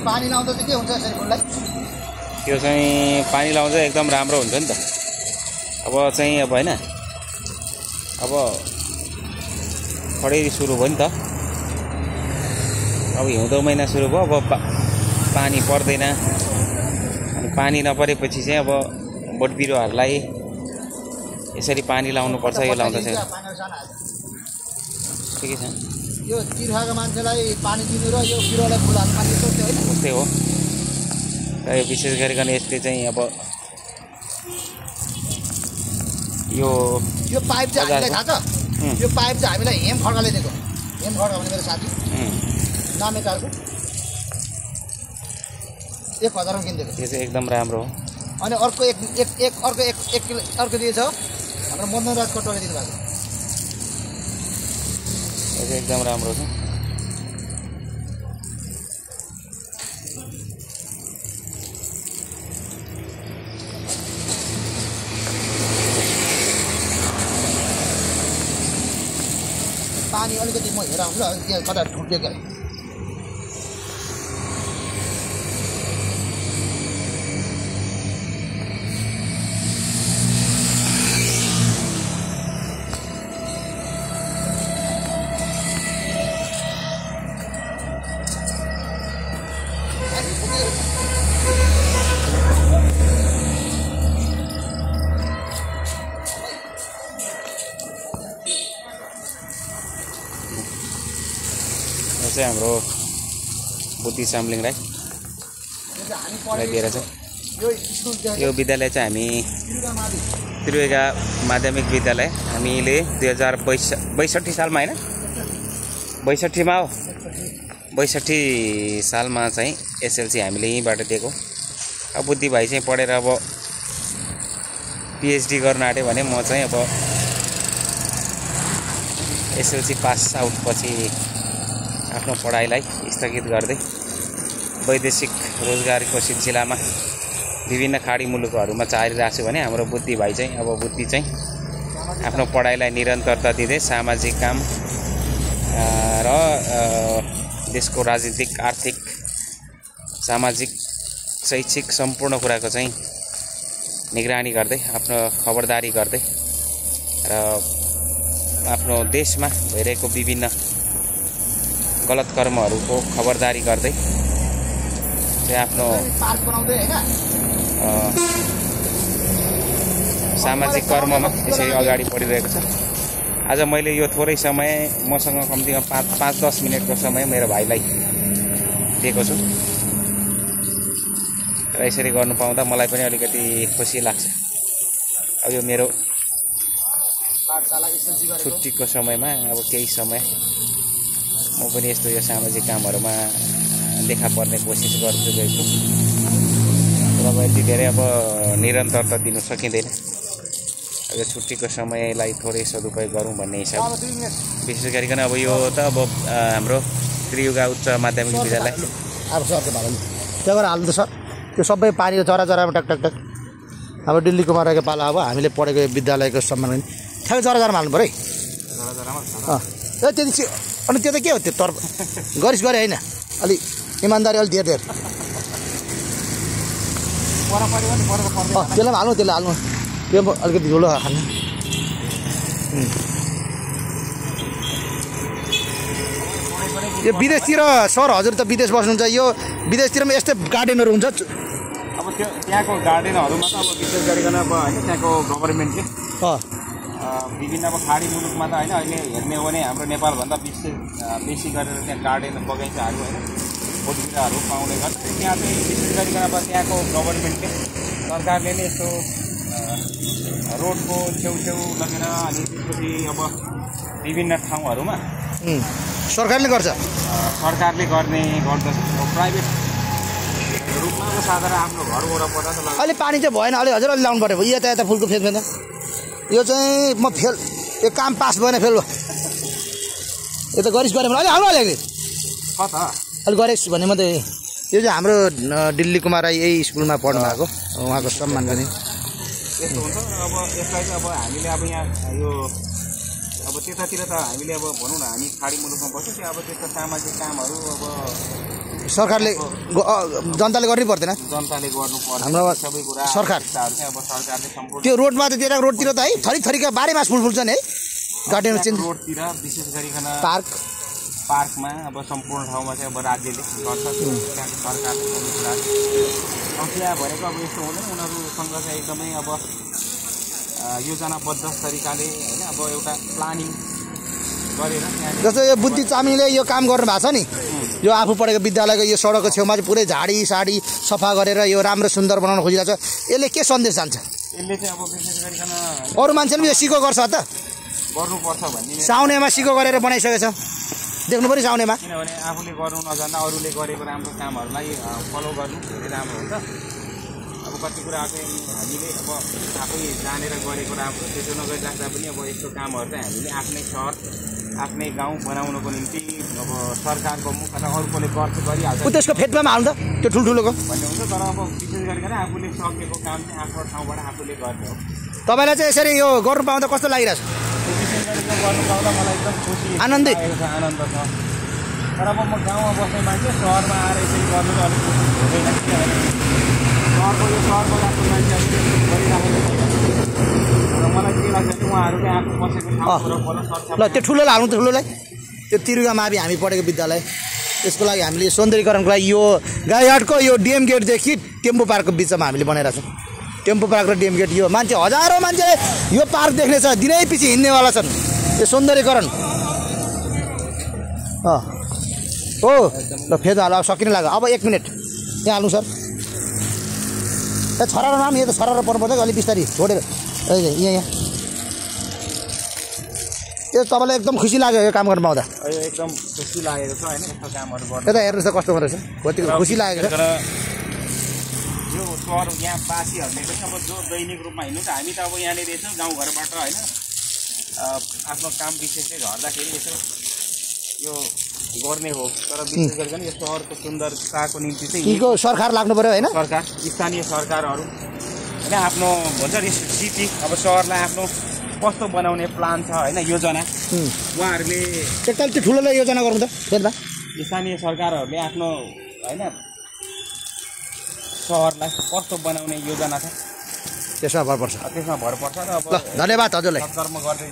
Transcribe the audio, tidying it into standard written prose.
पानी लाउँदा चाहिँ के हुन्छ यसरी फुललाई? त्यो चाहिँ पानी लाउँदा एकदम राम्रो हुन्छ नि त। अब चाहिँ अब हैन अब खडेरी सुरु भयो नि त। अब हिउँदो महिना सुरु भयो, अब पानी पर्दैन। अनि पानी नपरेपछि चाहिँ अब बोट बिरुवाहरूलाई यसरी पानी लाउनु पर्छ। यो लाउँदा चाहिँ ठिकै छ। यो तिर्खाको मान्छेलाई पानी दिनु र यो बिरुवालाई फुल हाल्नु पानी सोच्यो हैन? उस्तै हो। र यो विशेष गरिकन यसले चाहिँ अब यो पाइप चाहिँ हामीलाई थाहा छ। यो पाइप चाहिँ हामीलाई हेम खड्काले दिएको। हेम खड्का भने मेरो साथी नामेकारको 1000 मा किनिदिएको। यो चाहिँ एकदम राम्रो हो। अनि अर्को अर्को दिएछ हाम्रो मदनराज कटोले दिनु भएको। यो चाहिँ एकदम राम्रो छ। पानी अलिकति म हेर आउँछु त्यहाँ कता ठुट्यो क्या। हाम्रो बुद्धि सामलिङ राई दिएर चाहिँ यो विद्यालय चाहिँ हामी त्रिवेगा माध्यमिक विद्यालय हामीले 2062 सालमा हैन 62 मा हो 62 सालमा चाहिँ एसएलसी हामीले यहीँबाट दिएको। अब बुद्धि भाइ चाहिँ पढेर अब पिएचडी गर्न आँट्यो भने म चाहिँ अब एसएलसी पास आउट पछि आफ्नो पढाइलाई स्थगित गर्दै वैदेशिक रोजगारीको सिलसिलामा विभिन्न खाडी मुलुकहरूमा चालिरहेको छु भने हाम्रो बुद्धि भाइ चाहिँ अब बुद्धि चाहिँ आफ्नो पढाइलाई निरन्तरता दिँदै सामाजिक काम र देशको राजनीतिक, आर्थिक, सामाजिक, शैक्षिक सम्पूर्ण कुराको चाहिँ निगरानी गर्दै आफ्नो खबरदारी गर्दै र आफ्नो देशमा भइरहेको विभिन्न गलत कर्महरूको खबरदारी गर्दै चाहिँ आफ्नो सामाजिक कर्ममा यसरी अगाडि बढिरहेको छ। आज मैले यो थोरै समय मसँग कम्तीमा 5-10 मिनटको समय मेरो भाइलाई दिएको छु र यसरी गर्नु पाउँदा मलाई पनि अलिकति खुसी लाग्छ। अब यो मेरो छुट्टीको समयमा अब केही समय म पनि यस्तो यो सामाजिक कामहरूमा देखा पर्ने कोसिस गर्छु गएको। र अब यति धेरै अब निरन्तरता दिन सकिँदैन। अब यो छुट्टीको समयलाई थोरै सदुपयोग गरौँ भन्ने हिसाब विशेष गरिकन अब यो त अब हाम्रो त्रियुगा उच्च माध्यमिक विद्यालय अब सरको भाडा त्यहाँ गएर हाल्नु त सर। त्यो सबै पानी जरा जरामा टक टक टक अब दिल्लीकोमा रहेको पाला अब हामीले पढेको विद्यालयको सम्मान ठ्याक्कै जरा जरामा हाल्नु पऱ्यो है। त्यति अनि त्यो त के हो त्यो तर गरिस गरे होइन अलि इमान्दारी अलि धेर धेर त्यसलाई हाल्नु त्यसलाई हाल्नु त्यो अलिकति ठुलो खानु। यो विदेशतिर सर हजुर त विदेश बस्नुहुन्छ यो विदेशतिर पनि यस्तै गार्डनहरू हुन्छ? अब त्यो त्यहाँको गार्डनहरूमा त अब विशेष गरिकन अब होइन त्यहाँको गभर्मेन्टले विभिन्न अब खाडी मुलुकमा त होइन अहिले हेर्ने हो भने हाम्रो नेपालभन्दा बेसी गरेर त्यहाँ गार्डन बगैँचाहरू होइन बोटबिरुवाहरू पाउने गर्छ। त्यहाँ चाहिँ विशेष गरिकन अब त्यहाँको गभर्मेन्टले सरकारले नै यस्तो रोडको छेउछेउ लगेर अनि त्यसपछि अब विभिन्न ठाउँहरूमा सरकारले गर्छ। सरकारले गर्ने गर्दछ। प्राइभेट रूपमा अब साधारण आफ्नो घर वरपर त लगाउँछ। अहिले पानी चाहिँ भएन, अहिले हजुर अलि लाउनु पऱ्यो। यता फुलको फेद फेद यो चाहिँ म फेल, यो काम पास भएन, फेल भयो। यो त गरिस् गरेँ अहिले आउनु अलिअलि कता अलि गरेस् भने मात्रै। यो चाहिँ हाम्रो दिल्ली कुमार राई यही स्कुलमा पढ्नु भएको, उहाँको सम्मान गर्ने यस्तो हुन्छ। अब यसलाई चाहिँ अब हामीले अब यहाँ यो अब त्यतातिर त हामीले अब भनौँ न हामी खाडी मुलुकमा बस्छौँ, त्यो अब त्यस्तो सामाजिक कामहरू अब सरकारले जनताले गर्नै पर्दैन, जनताले गर्नु पर्छ। हाम्रो सबै कुरा सरकार चाहिँ अब सरकारले सम्पूर्ण त्यो रोडमा त त्यता रोडतिर त है थरी थरीका बारेमास फुल फुल्छन् है। गार्डन रोडतिर विशेष गरिकन पार्कमा अब सम्पूर्ण ठाउँमा चाहिँ अब राज्यले गर्छ, त्यहाँको सरकारले सबै कुरा त्यहाँ भनेको अब यस्तो हुँदैन। उनीहरूसँग चाहिँ एकदमै अब योजनाबद्ध तरिकाले होइन अब एउटा प्लानिङ गरेर जस्तो यो बुद्धि चामीले यो काम गर्नु भएको छ नि, यो आफू पढेको विद्यालयको यो सडकको छेउमा चाहिँ पुरै झाडी साडी सफा गरेर यो राम्रो सुन्दर बनाउन खोजिरहेको छ। यसले के सन्देश जान्छ? यसले चाहिँ अब विशेष गरिकन अरू मान्छेले पनि यो सिको गर्छ त, गर्नुपर्छ भन्ने साउनेमा सिको गरेर बनाइसकेछ, देख्नु पऱ्यो साउनेमा। किनभने आफूले गर्नु नजान्दा अरूले गरेको राम्रो कामहरूलाई फलो गर्नु धेरै राम्रो हुन्छ। अब कति कुरा चाहिँ हामीले अब आफै जानेर गरेको राम्रो, त्यसो नगरिराख्दा पनि अब यस्तो कामहरू चाहिँ हामीले आफ्नै सहर आफ्नै गाउँ बनाउनको निम्ति अब सरकारको मुख अथवा अरूकोले गर्छ गरिहाल्छ त्यसको फेदमा हाल्नु त त्यो ठुल्ठुलोको भन्ने हुन्छ। तर अब विशेष गरिकन आफूले सकेको काम चाहिँ आफ्नो ठाउँबाट आफूले गर्ने हो। तपाईँलाई चाहिँ यसरी यो गर्नु पाउँदा कस्तो लागिरहेछ? विशेष गरेर गर्नु पाउँदा मलाई एकदम खुसी आनन्दित आनन्द छ। तर अब म गाउँमा बस्ने मान्छे सहरमा आएर यसरी गर्नु त अलिक हुँदैन, किनभने सहरको यो सहरमा आफ्नो मान्छेहरूले गरिराखेको छैन। र मलाई के लाग्छ भने उहाँहरूले आफू बसेको ठाउँबाट ल त्यो ठुलोलाई हाल्नु, ठुलोलाई त्यो तिरुगा मावि हामी पढेको विद्यालय, त्यसको लागि हामीले सौन्दर्यीकरणको लागि यो गाईहाटको यो डिएम गेटदेखि टेम्पो पार्कको बिचमा हामीले बनाइरहेको छौँ। टेम्पो पार्क र डिएम गेट यो मान्छे हजारौँ मान्छे यो पार्क देख्नेछ, दिनै पछि हिँड्नेवाला छन्। यो सौन्दर्यीकरण हो ल फेद हाल, अब सकिने लाग्यो। अब 1 मिनट यहाँ हाल्नु सर। ए छरारो नाम यो त छरारो पर्नुपर्छ अलिक बिस्तारी छोडेर यहाँ यो तपाईँलाई एकदम खुसी लाग्यो यो काम गर्नु पाउँदा? एकदम खुसी लागेको छ होइन यस्तो कामहरू गर्नु। यता हेर्नुहोस् त कस्तो रहेछ, कतिको खुसी लागेको छ। यो सहर यहाँ वासीहरूले पनि अब जो दैनिक रूपमा हिँड्नु त हामी त अब यहाँनिर यसो गाउँघरबाट होइन आफ्नो काम विशेषले झर्दाखेरि यसो यो गर्ने हो। तर विशेष गरिकन यो सहरको सुन्दरताको निम्ति चाहिँ सरकार लाग्नु पऱ्यो होइन, सरकार स्थानीय सरकारहरू होइन आफ्नो भन्छ नि सिटी अब सहरलाई आफ्नो कस्तो बनाउने प्लान छ होइन योजना उहाँहरूले एकताल त्यो ठुलोलाई योजना गर्नु त फेदमा। स्थानीय सरकारहरूले आफ्नो होइन सहरलाई कस्तो बनाउने योजना छ त्यसमा भर पर्छ, त्यसमा भर पर्छ। र अब ल धन्यवाद हजुरलाई। कर्म गर्दै